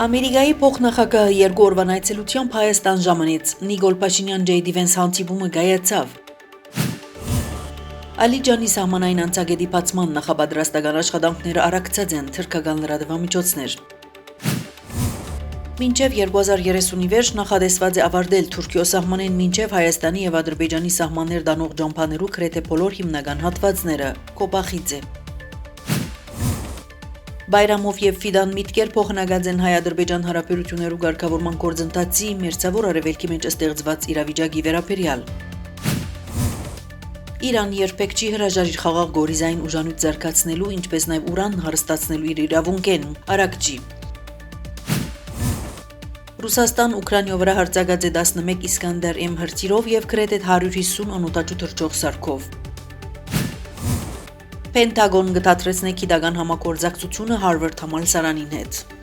Ամերիկայի փոխնախագահը երկու օրվան այցելությամբ Հայաստան ժամանեց, Նիկոլ Փաշինյան Ջեյդի Վենս հանդիպումը գայացավ։ Ալիջանի սահմանային անցագետի բացման նախապատրաստական աշխատանքները արագացած են, թրքական լրատվամիջոցներ։ Մինչև 2030-ի վերջ նախադեсված է ավարտել Թուրքիո սահմանեն մինչև Հայաստանի և Ադրբեջանի սահմաններ դանող ջամփաներու գրեթե բոլոր հիմնական հատվածները, Կոբախիձե։ Բայրամով և Ֆիդան Միտկեր փոխանակած են հայ-ադրբեջան հարաբերություններու ղեկավարման գործընթացի մերձավոր արևելքի մեջ ստեղծված իրավիճակի վերաբերյալ։ Իրան երբեք չի հրաժարիր խաղաղ գորիզային ուժանույթ զարգացնելու, ինչպես նաև ուրան հարստացնելու իր իրավունքեն, Արաքչի։ Ռուսաստան Ուկրաինայ վրա հարձակած է 11 Իսկանդեր M հրթիռով և գրեթե 150 անօդաչու թռչող սարքով։ Պենտագոն գտածրեցնե գիտական համագործակցությունը Հարվարդ համալսարանին հետ։